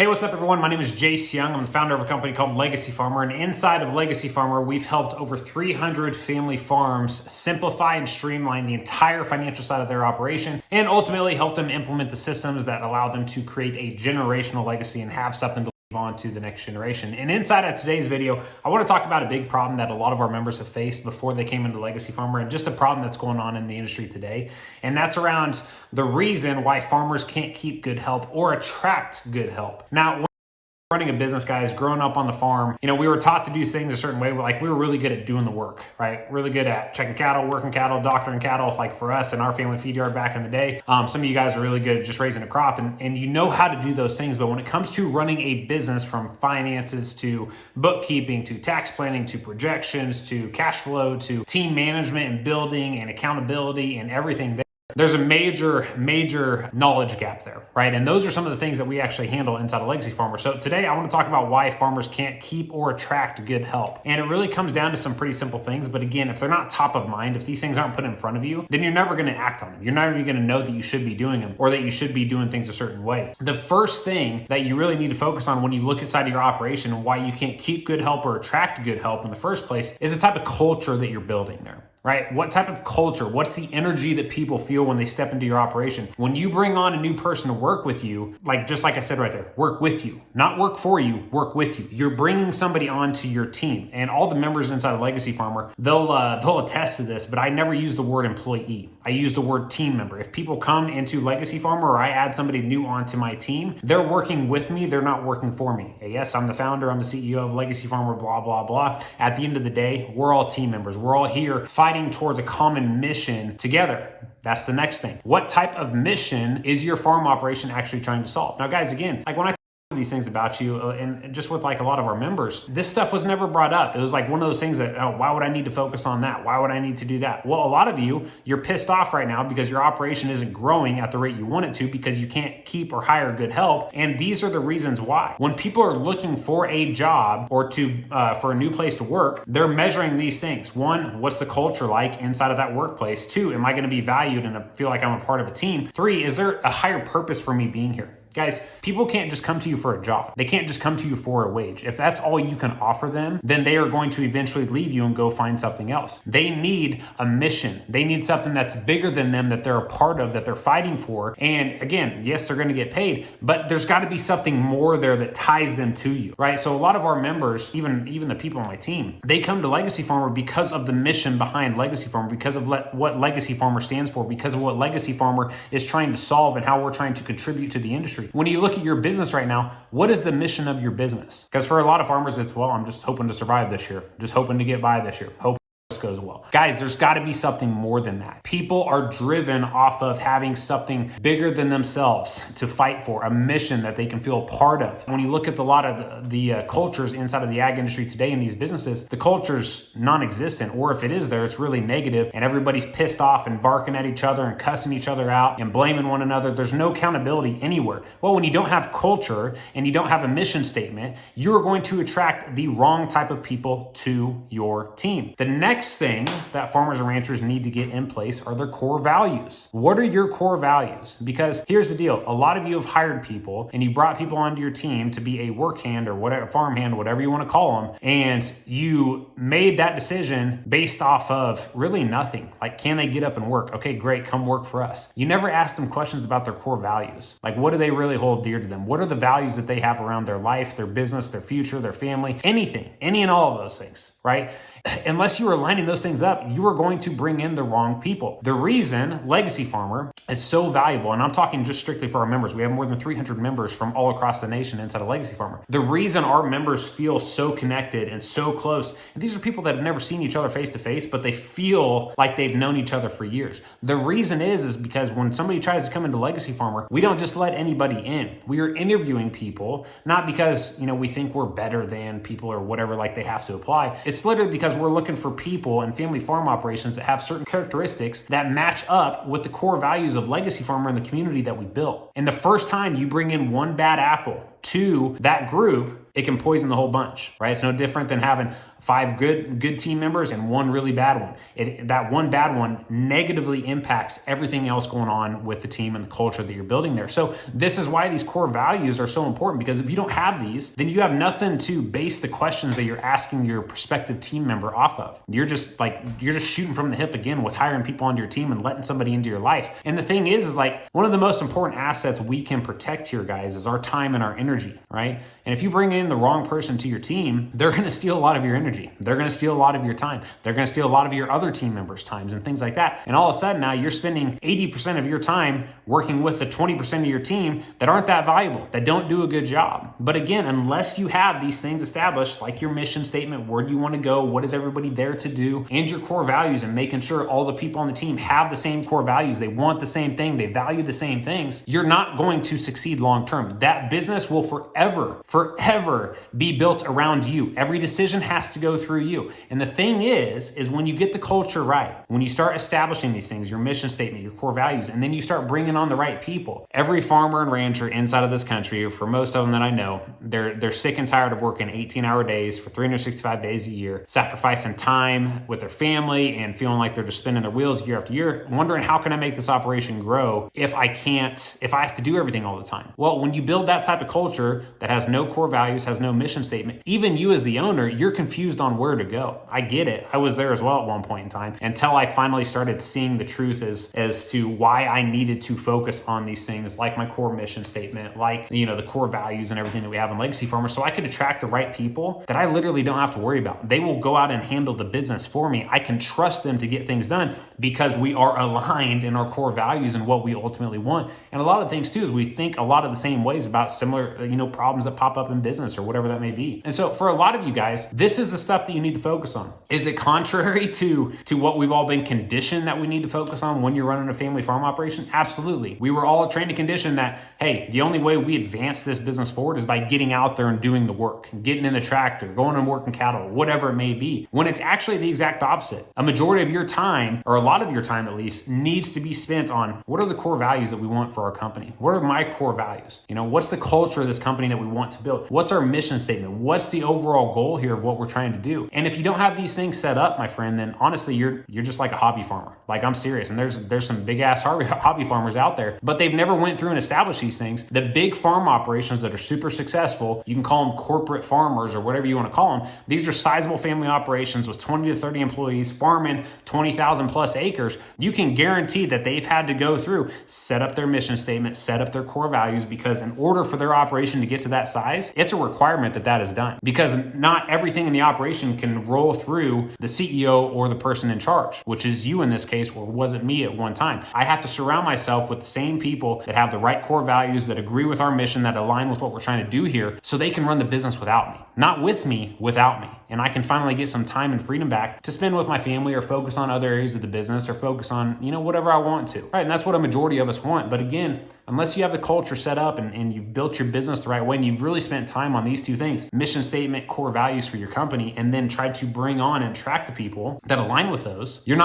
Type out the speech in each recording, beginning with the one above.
Hey, what's up everyone? My name is Jace Young. I'm the founder of a company called Legacy Farmer, and inside of Legacy Farmer, we've helped over 300 family farms simplify and streamline the entire financial side of their operation and ultimately help them implement the systems that allow them to create a generational legacy and have something to on to the next generation. And inside of today's video, I want to talk about a big problem that a lot of our members have faced before they came into Legacy Farmer, and just a problem that's going on in the industry today. And that's around the reason why farmers can't keep good help or attract good help. Now, running a business, guys, growing up on the farm, we were taught to do things a certain way. Like, we were really good at doing the work, right? Really good at checking cattle, working cattle, doctoring cattle. Like for us in our family feed yard back in the day, some of you guys are really good at just raising a crop and you know how to do those things. But when it comes to running a business, from finances to bookkeeping to tax planning to projections to cash flow to team management and building and accountability and everything, there's a major knowledge gap there, right? And those are some of the things that we actually handle inside of Legacy Farmer. So today I want to talk about why farmers can't keep or attract good help. And it really comes down to some pretty simple things. But again, if they're not top of mind, if these things aren't put in front of you, then you're never going to act on them. You're never even going to know that you should be doing them or that you should be doing things a certain way. The first thing that you really need to focus on when you look inside of your operation and why you can't keep good help or attract good help in the first place is the type of culture that you're building there. Right? What type of culture? What's the energy that people feel when they step into your operation? When you bring on a new person to work with you, just like I said right there, work with you, not work for you, work with you. You're bringing somebody onto your team, and all the members inside of Legacy Farmer, they'll attest to this, but I never use the word employee. I use the word team member. If people come into Legacy Farmer or I add somebody new onto my team, they're working with me. They're not working for me. Yes, I'm the founder. I'm the CEO of Legacy Farmer, blah, blah, blah. At the end of the day, we're all team members. We're all here fighting towards a common mission together. That's the next thing. What type of mission is your farm operation actually trying to solve? Now, guys, again, when I these things about you and just with a lot of our members, this stuff was never brought up. It was like one of those things that, why would I need to focus on that? Why would I need to do that? Well, a lot of you're pissed off right now because your operation isn't growing at the rate you want it to because you can't keep or hire good help. And these are the reasons why. When people are looking for a job or for a new place to work, they're measuring these things. One, what's the culture like inside of that workplace? Two, am I going to be valued and feel like I'm a part of a team? Three, is there a higher purpose for me being here? Guys, people can't just come to you for a job. They can't just come to you for a wage. If that's all you can offer them, then they are going to eventually leave you and go find something else. They need a mission. They need something that's bigger than them, that they're a part of, that they're fighting for. And again, yes, they're going to get paid, but there's got to be something more there that ties them to you, right? So a lot of our members, even the people on my team, they come to Legacy Farmer because of the mission behind Legacy Farmer, because of what Legacy Farmer stands for, because of what Legacy Farmer is trying to solve and how we're trying to contribute to the industry. When you look at your business right now, what is the mission of your business? Because for a lot of farmers, it's, I'm just hoping to survive this year, just hoping to get by this year, hope this goes well. Guys, there's got to be something more than that. People are driven off of having something bigger than themselves to fight for, a mission that they can feel a part of. When you look at a lot of the cultures inside of the ag industry today in these businesses, the culture's non-existent, or if it is there, it's really negative and everybody's pissed off and barking at each other and cussing each other out and blaming one another. There's no accountability anywhere. Well, when you don't have culture and you don't have a mission statement, you're going to attract the wrong type of people to your team. The next thing that farmers and ranchers need to get in place are their core values. What are your core values? Because here's the deal. A lot of you have hired people and you brought people onto your team to be a work hand or whatever, farm hand, whatever you want to call them. And you made that decision based off of really nothing. Like, can they get up and work? Okay, great. Come work for us. You never ask them questions about their core values. Like, what do they really hold dear to them? What are the values that they have around their life, their business, their future, their family, anything, any and all of those things, right? Unless you are lining those things up, you are going to bring in the wrong people. The reason Legacy Farmer is so valuable, and I'm talking just strictly for our members, we have more than 300 members from all across the nation inside of Legacy Farmer. The reason our members feel so connected and so close, and these are people that have never seen each other face to face, but they feel like they've known each other for years. The reason is because when somebody tries to come into Legacy Farmer, we don't just let anybody in. We are interviewing people, not because, we think we're better than people or whatever, like they have to apply. It's literally because we're looking for people and family farm operations that have certain characteristics that match up with the core values of Legacy Farmer and the community that we built. And the first time you bring in one bad apple to that group, it can poison the whole bunch, right? It's no different than having 5 good team members and 1 really bad one. That 1 bad one negatively impacts everything else going on with the team and the culture that you're building there. So this is why these core values are so important, because if you don't have these, then you have nothing to base the questions that you're asking your prospective team member off of. You're just shooting from the hip again with hiring people onto your team and letting somebody into your life. And the thing is like one of the most important assets we can protect here, guys, is our time and our energy, right? And if you bring in the wrong person to your team, they're going to steal a lot of your energy. They're going to steal a lot of your time. They're going to steal a lot of your other team members' times and things like that. And all of a sudden now you're spending 80% of your time working with the 20% of your team that aren't that valuable, that don't do a good job. But again, unless you have these things established, like your mission statement, where do you want to go, what is everybody there to do, and your core values, and making sure all the people on the team have the same core values, they want the same thing, they value the same things, you're not going to succeed long term. That business will forever be built around you. Every decision has to go through you. And the thing is when you get the culture right, when you start establishing these things, your mission statement, your core values, and then you start bringing on the right people. Every farmer and rancher inside of this country, for most of them that I know, they're sick and tired of working 18-hour days for 365 days a year, sacrificing time with their family and feeling like they're just spinning their wheels year after year, wondering how can I make this operation grow if I have to do everything all the time. Well, when you build that type of culture that has no core values, has no mission statement, even you as the owner, you're confused on where to go. I get it. I was there as well at one point in time until I finally started seeing the truth as to why I needed to focus on these things, like my core mission statement, like, the core values and everything that we have in Legacy Farmer, so I could attract the right people that I literally don't have to worry about. They will go out and handle the business for me. I can trust them to get things done because we are aligned in our core values and what we ultimately want. And a lot of things too is we think a lot of the same ways about similar, problems that pop up in business or whatever that may be. And so for a lot of you guys, this is the stuff that you need to focus on. Is it contrary to what we've all been conditioned that we need to focus on when you're running a family farm operation? Absolutely. We were all trained to condition that, hey, the only way we advance this business forward is by getting out there and doing the work, getting in the tractor, going and working cattle, whatever it may be, when it's actually the exact opposite. A majority of your time, or a lot of your time at least, needs to be spent on what are the core values that we want for our company? What are my core values? What's the culture of this company that we want to build? What's our mission statement? What's the overall goal here of what we're trying to do? And if you don't have these things set up, my friend, then honestly, you're just like a hobby farmer. Like, I'm serious. And there's some big ass hobby farmers out there, but they've never went through and established these things. The big farm operations that are super successful, you can call them corporate farmers or whatever you want to call them. These are sizable family operations with 20 to 30 employees farming 20,000 plus acres. You can guarantee that they've had to go through, set up their mission statement, set up their core values, because in order for their operation to get to that size, it's a requirement that is done, because not everything in the operation can roll through the CEO or the person in charge, which is you in this case, or wasn't me at one time. I have to surround myself with the same people that have the right core values, that agree with our mission, that align with what we're trying to do here, so they can run the business without me. Not with me, without me. And I can finally get some time and freedom back to spend with my family, or focus on other areas of the business, or focus on, whatever I want to. Right? And that's what a majority of us want. But again, unless you have the culture set up and you've built your business the right way, and you've really spent time on these two things, mission statement, core values for your company, and then tried to bring on and attract the people that align with those, you're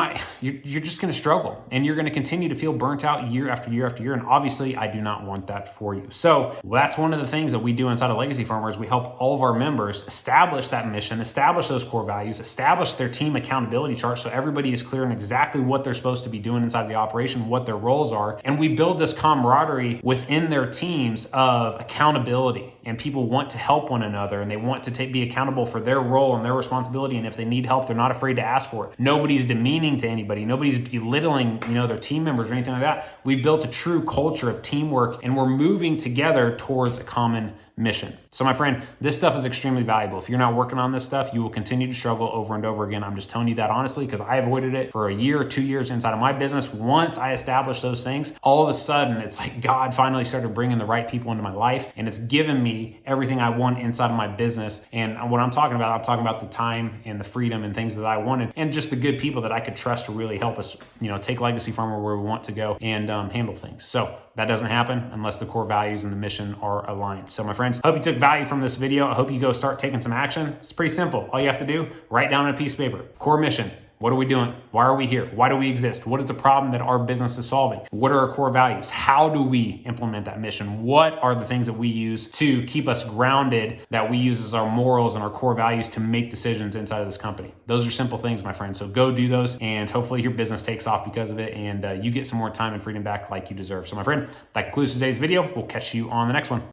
just going to struggle, and you're going to continue to feel burnt out year after year after year. And obviously I do not want that for you. So that's one of the things that we do inside of Legacy Farmers. We help all of our members establish that mission, establish those core values, establish their team accountability chart, so everybody is clear on exactly what they're supposed to be doing inside the operation, what their roles are. And we build this camaraderie within their teams of accountability, and people want to help one another, and they want to be accountable for their role and their responsibility. And if they need help, they're not afraid to ask for it. Nobody's demeaning to anybody. Nobody's belittling, their team members or anything like that. We've built a true culture of teamwork, and we're moving together towards a common mission. So my friend, this stuff is extremely valuable. If you're not working on this stuff, you will continue to struggle over and over again. I'm just telling you that honestly, because I avoided it for a year or 2 years inside of my business. Once I established those things, all of a sudden it's like God finally started bringing the right people into my life, and it's given me everything I want inside of my business. And what I'm talking about the time and the freedom and things that I wanted, and just the good people that I could trust to really help us, take Legacy Farmer where we want to go and handle things. So that doesn't happen unless the core values and the mission are aligned. So my friends, I hope you took value from this video. I hope you go start taking some action. It's pretty simple. All you have to do, write down on a piece of paper, core mission, What are we doing? Why are we here? Why do we exist? What is the problem that our business is solving? What are our core values? How do we implement that mission? What are the things that we use to keep us grounded, that we use as our morals and our core values to make decisions inside of this company? Those are simple things, my friend. So go do those, and hopefully your business takes off because of it, and you get some more time and freedom back like you deserve. So my friend, that concludes today's video. We'll catch you on the next one.